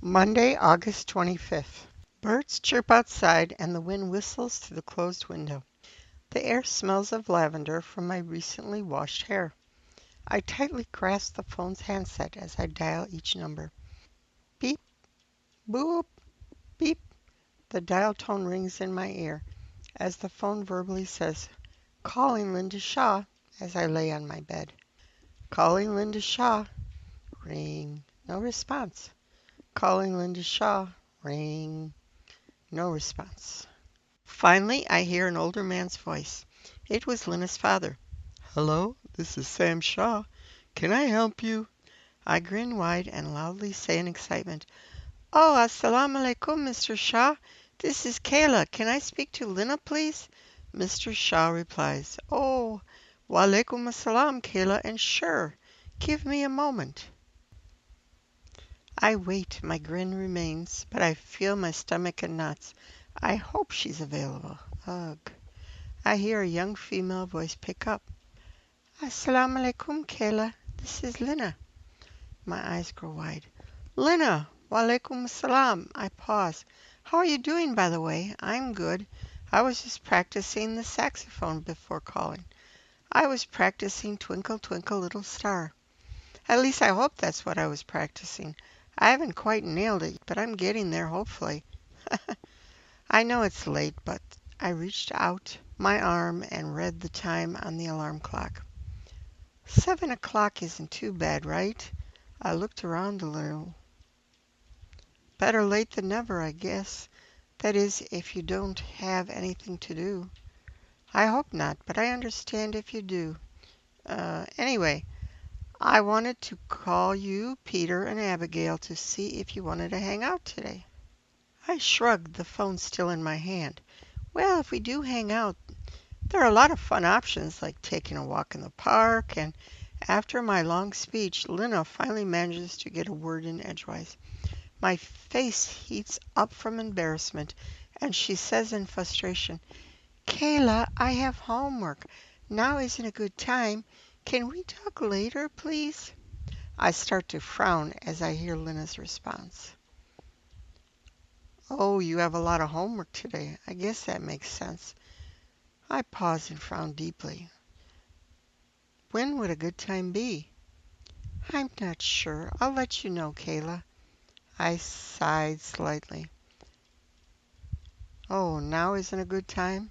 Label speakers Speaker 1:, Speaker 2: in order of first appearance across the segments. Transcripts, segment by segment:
Speaker 1: Monday, August 25th. Birds chirp outside and the wind whistles through the closed window. The air smells of lavender from my recently washed hair. I tightly grasp the phone's handset as I dial each number. Beep, boop, beep. The dial tone rings in my ear as the phone verbally says, "Calling Linda Shaw," as I lay on my bed. "Calling Linda Shaw." Ring. No response. "Calling Linda Shaw." Ring. No response. Finally, I hear an older man's voice. It was Lena's father. "Hello, this is Sam Shaw. Can I help you?" I grin wide and loudly say in excitement, "Oh, assalamu alaikum, Mr. Shaw. This is Kayla. Can I speak to Lena, please?" Mr. Shaw replies, "Oh, wa alaikum assalam, Kayla, and sure. Give me a moment." I wait. My grin remains, but I feel my stomach in knots. I hope she's available. Ugh. I hear a young female voice pick up. "Assalamu alaikum, Kayla. This is Lena." My eyes grow wide. "Lena, wa alaikum assalam." I pause. "How are you doing, by the way?" "I'm good. I was just practicing the saxophone before calling. I was practicing Twinkle, Twinkle, Little Star. At least I hope that's what I was practicing. I haven't quite nailed it, but I'm getting there, hopefully." I know it's late, but I reached out my arm and read the time on the alarm clock. 7 o'clock isn't too bad, right? I looked around a little. Better late than never, I guess. That is, if you don't have anything to do. I hope not, but I understand if you do. Anyway, I wanted to call you, Peter, and Abigail to see if you wanted to hang out today. I shrugged, the phone still in my hand. Well, if we do hang out, there are a lot of fun options like taking a walk in the park, and after my long speech, Lena finally manages to get a word in edgewise. My face heats up from embarrassment, and she says in frustration, "Kayla, I have homework. Now isn't a good time. Can we talk later, please?" I start to frown as I hear Lena's response. "Oh, you have a lot of homework today. I guess that makes sense." I pause and frown deeply. When would a good time be? "I'm not sure. I'll let you know, Kayla." I sighed slightly. "Oh, now isn't a good time?"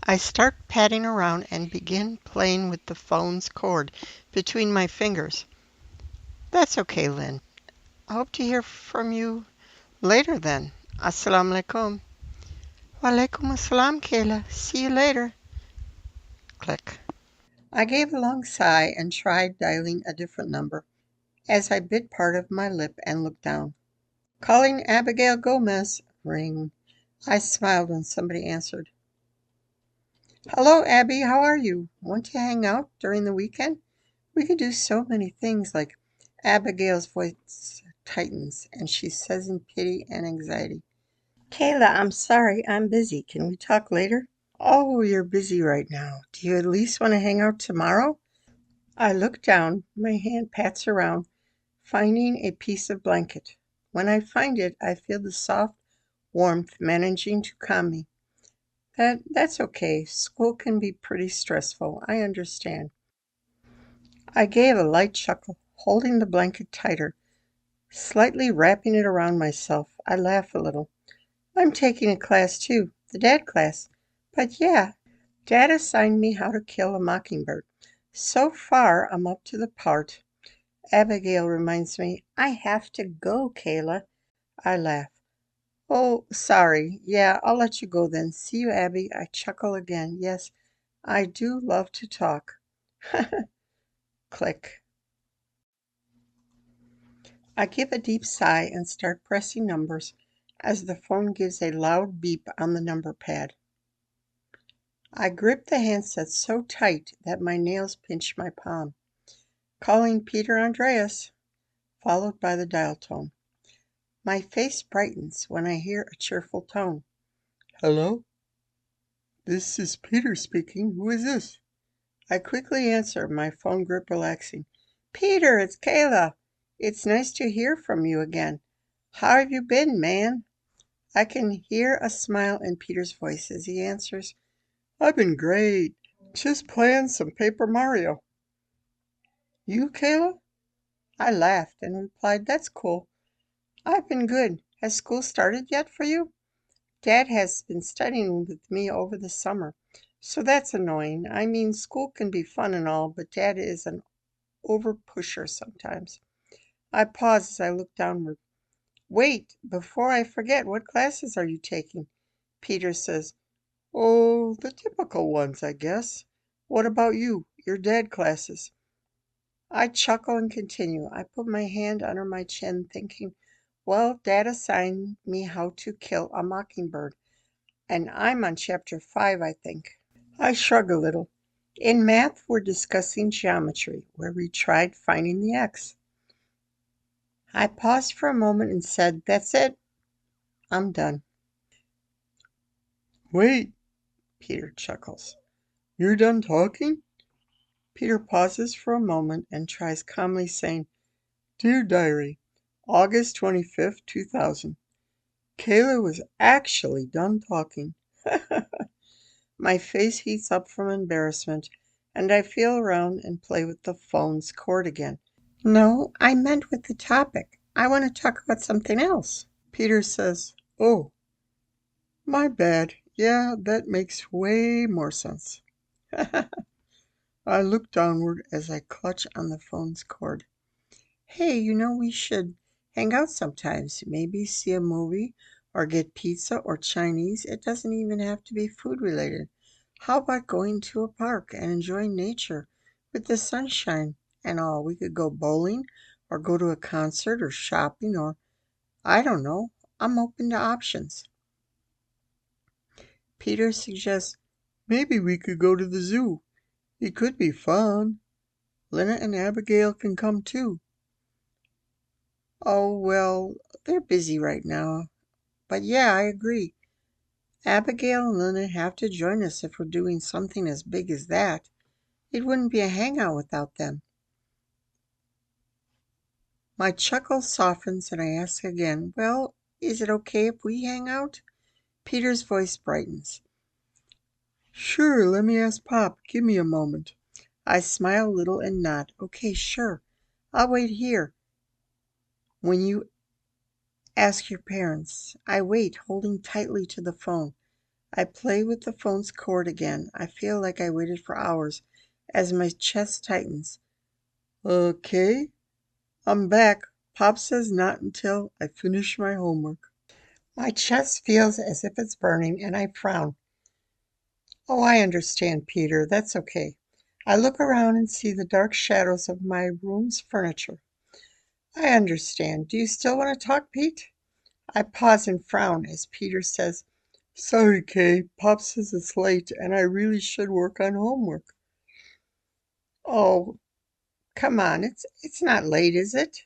Speaker 1: I start patting around and begin playing with the phone's cord between my fingers. "That's okay, Lynn. I hope to hear from you later then. Assalamu alaikum." "Wa alaikum assalam, Kayla. See you later." Click. I gave a long sigh and tried dialing a different number as I bit part of my lip and looked down. "Calling Abigail Gomez." Ring. I smiled when somebody answered. "Hello, Abby. How are you? Want to hang out during the weekend? We could do so many things." Like Abigail's voice tightens, and she says in pity and anxiety, "Kayla, I'm sorry. I'm busy. Can we talk later?" "Oh, you're busy right now. Do you at least want to hang out tomorrow?" I look down. My hand pats around, finding a piece of blanket. When I find it, I feel the soft warmth managing to calm me. That's okay. School can be pretty stressful. I understand. I gave a light chuckle, holding the blanket tighter, slightly wrapping it around myself. I laugh a little. "I'm taking a class too, the dad class. But yeah, Dad assigned me how to kill a mockingbird. So far, I'm up to the part." Abigail reminds me, "I have to go, Kayla." I laugh. "Oh, sorry. Yeah, I'll let you go then. See you, Abby." I chuckle again. Yes, I do love to talk. Click. I give a deep sigh and start pressing numbers as the phone gives a loud beep on the number pad. I grip the handset so tight that my nails pinch my palm. "Calling Peter Andreas," followed by the dial tone. My face brightens when I hear a cheerful tone. "Hello? This is Peter speaking. Who is this?" I quickly answer, my phone grip relaxing. "Peter, it's Kayla. It's nice to hear from you again. How have you been, man? I can hear a smile in Peter's voice as he answers, I've been great. Just playing some Paper Mario. You, Kayla? I laughed and replied, That's cool. I've been good. Has school started yet for you? Dad has been studying with me over the summer, so that's annoying. I mean, school can be fun and all, but Dad is an over pusher sometimes. I pause as I look downward. Wait, before I forget, what classes are you taking? Peter says, Oh, the typical ones, I guess. What about you? Your dad classes? I chuckle and continue. I put my hand under my chin, thinking, well, Dad assigned me how to kill a mockingbird, and I'm on chapter 5, I think. I shrug a little. In math, we're discussing geometry, where we tried finding the x. I paused for a moment and said, That's it. I'm done. Wait, Peter chuckles. You're done talking? Peter pauses for a moment and tries calmly saying, Dear Diary, August 25th, 2000. Kayla was actually done talking. My face heats up from embarrassment, and I feel around and play with the phone's cord again. No, I meant with the topic. I want to talk about something else. Peter says, Oh, my bad. Yeah, that makes way more sense. I look downward as I clutch on the phone's cord. Hey, we should hang out sometimes. Maybe see a movie or get pizza or Chinese. It doesn't even have to be food related. How about going to a park and enjoying nature with the sunshine and all? We could go bowling or go to a concert or shopping or I don't know. I'm open to options. Peter suggests maybe we could go to the zoo. It could be fun. Lena and Abigail can come too. Oh, well, they're busy right now. But yeah, I agree. Abigail and Lena have to join us if we're doing something as big as that. It wouldn't be a hangout without them. My chuckle softens and I ask again, Well, is it okay if we hang out? Peter's voice brightens. Sure, let me ask Pop. Give me a moment. I smile a little and nod. Okay, sure. I'll wait here. When you ask your parents, I wait, holding tightly to the phone. I play with the phone's cord again. I feel like I waited for hours as my chest tightens. Okay, I'm back. Pop says not until I finish my homework. My chest feels as if it's burning and I frown. Oh, I understand, Peter. That's okay. I look around and see the dark shadows of my room's furniture. I understand. Do you still want to talk, Pete? I pause and frown as Peter says, Sorry, Kay. Pop says it's late and I really should work on homework. Oh, come on. It's not late, is it?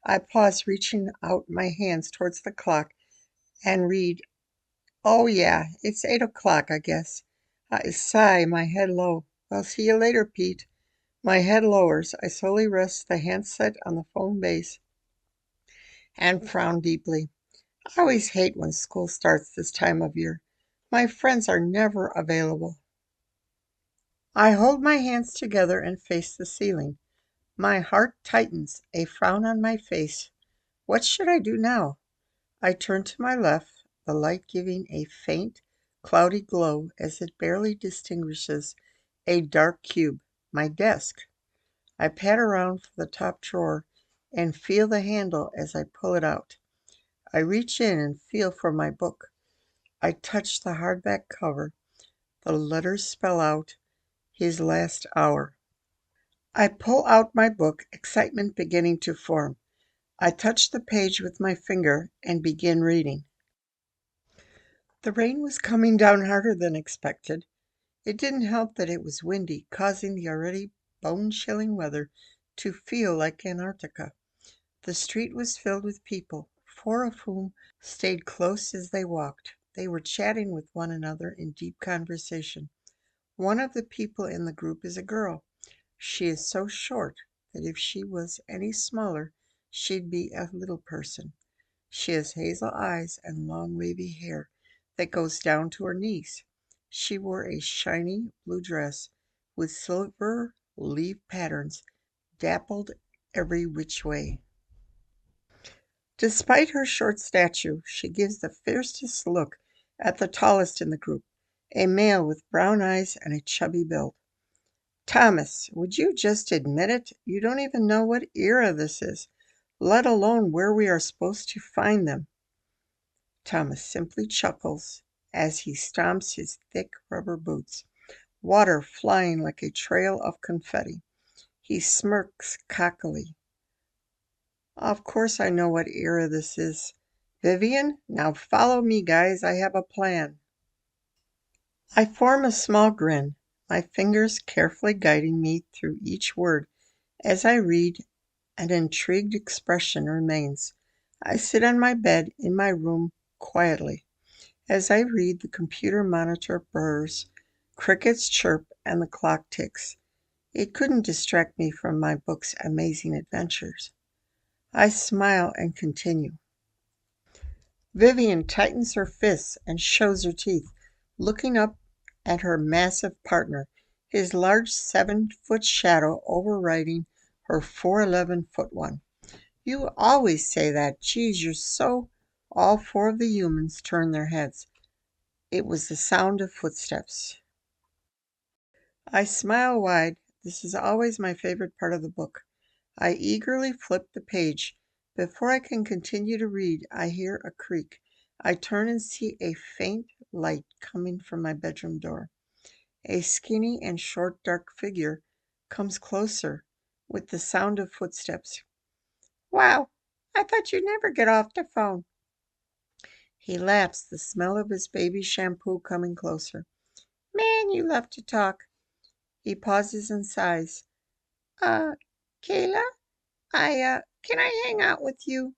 Speaker 1: I pause, reaching out my hands towards the clock and read, Oh, yeah, it's 8 o'clock, I guess. I sigh, my head low. Well, see you later, Pete. My head lowers. I slowly rest the handset on the phone base and frown deeply. I always hate when school starts this time of year. My friends are never available. I hold my hands together and face the ceiling. My heart tightens, a frown on my face. What should I do now? I turn to my left, the light giving a faint, cloudy glow as it barely distinguishes a dark cube, my desk. I pat around for the top drawer and feel the handle as I pull it out. I reach in and feel for my book. I touch the hardback cover. The letters spell out his last hour. I pull out my book, excitement beginning to form. I touch the page with my finger and begin reading. The rain was coming down harder than expected. It didn't help that it was windy, causing the already bone-chilling weather to feel like Antarctica. The street was filled with people, 4 of whom stayed close as they walked. They were chatting with one another in deep conversation. One of the people in the group is a girl. She is so short that if she was any smaller, she'd be a little person. She has hazel eyes and long wavy hair that goes down to her knees. She wore a shiny blue dress with silver leaf patterns dappled every which way. Despite her short stature, she gives the fiercest look at the tallest in the group, a male with brown eyes and a chubby build. Thomas, would you just admit it? You don't even know what era this is, let alone where we are supposed to find them. Thomas simply chuckles as he stomps his thick rubber boots, water flying like a trail of confetti. He smirks cockily. Of course I know what era this is. Vivian, now follow me, guys. I have a plan. I form a small grin, my fingers carefully guiding me through each word. As I read, an intrigued expression remains. I sit on my bed in my room quietly. As I read, the computer monitor burrs, crickets chirp, and the clock ticks. It couldn't distract me from my book's amazing adventures. I smile and continue. Vivian tightens her fists and shows her teeth, looking up at her massive partner, his large 7-foot shadow overriding her 4'11" one. You always say that. Geez, you're so. All four of the humans turned their heads. It was the sound of footsteps. I smile wide. This is always my favorite part of the book. I eagerly flip the page. Before I can continue to read, I hear a creak. I turn and see a faint light coming from my bedroom door. A skinny and short dark figure comes closer with the sound of footsteps. Wow, I thought you'd never get off the phone. He laughs, the smell of his baby shampoo coming closer. Man, you love to talk. He pauses and sighs. Uh, Kayla, can I hang out with you?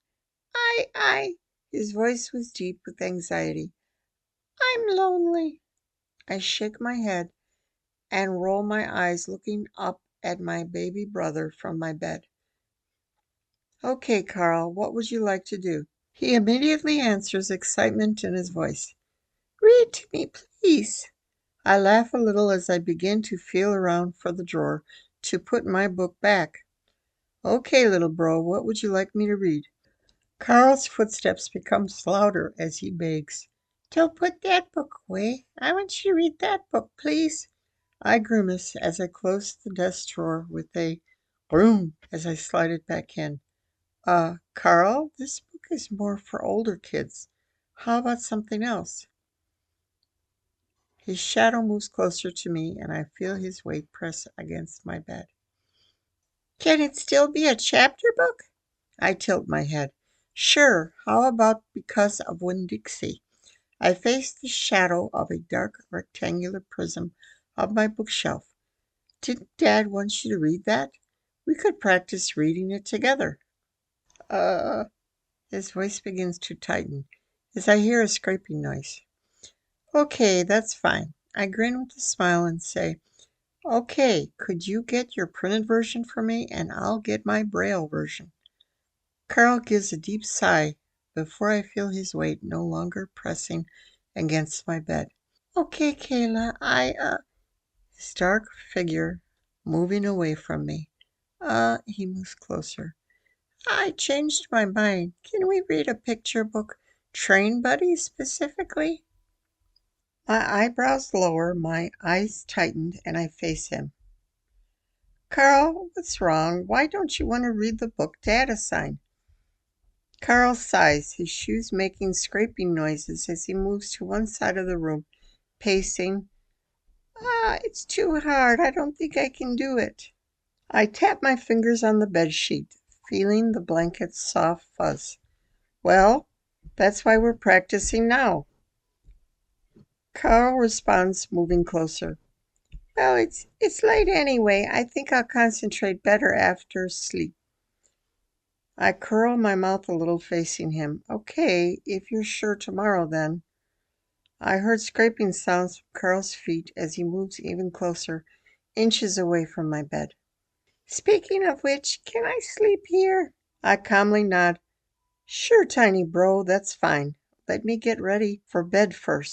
Speaker 1: I. His voice was deep with anxiety. I'm lonely. I shake my head and roll my eyes, looking up at my baby brother from my bed. Okay, Carl, what would you like to do? He immediately answers, excitement in his voice. Read to me, please. I laugh a little as I begin to feel around for the drawer to put my book back. Okay, little bro, what would you like me to read? Carl's footsteps become louder as he begs. Don't put that book away. I want you to read that book, please. I grimace as I close the desk drawer with a broom as I slide it back in. Carl, this book is more for older kids. How about something else? His shadow moves closer to me, and I feel his weight press against my bed. Can it still be a chapter book? I tilt my head. Sure, how about Because of Winn-Dixie? I face the shadow of a dark rectangular prism of my bookshelf. Didn't Dad want you to read that? We could practice reading it together. Uh, his voice begins to tighten as I hear a scraping noise. Okay, that's fine. I grin with a smile and say, okay, could you get your printed version for me and I'll get my braille version? Carl gives a deep sigh before I feel his weight no longer pressing against my bed. Okay, Kayla, his dark figure moving away from me. He moves closer. I changed my mind. Can we read a picture book? Train Buddies specifically? My eyebrows lower, my eyes tightened, and I face him. Carl, what's wrong? Why don't you want to read the book Dad assigned? Carl sighs, his shoes making scraping noises as he moves to one side of the room, pacing. It's too hard. I don't think I can do it. I tap my fingers on the bed sheet, feeling the blanket's soft fuzz. Well, that's why we're practicing now. Carl responds, moving closer. Well, it's late anyway. I think I'll concentrate better after sleep. I curl my mouth a little, facing him. Okay, if you're sure tomorrow, then. I heard scraping sounds from Carl's feet as he moves even closer, inches away from my bed. Speaking of which, can I sleep here? I calmly nod. Sure, Tiny Bro, that's fine. Let me get ready for bed first.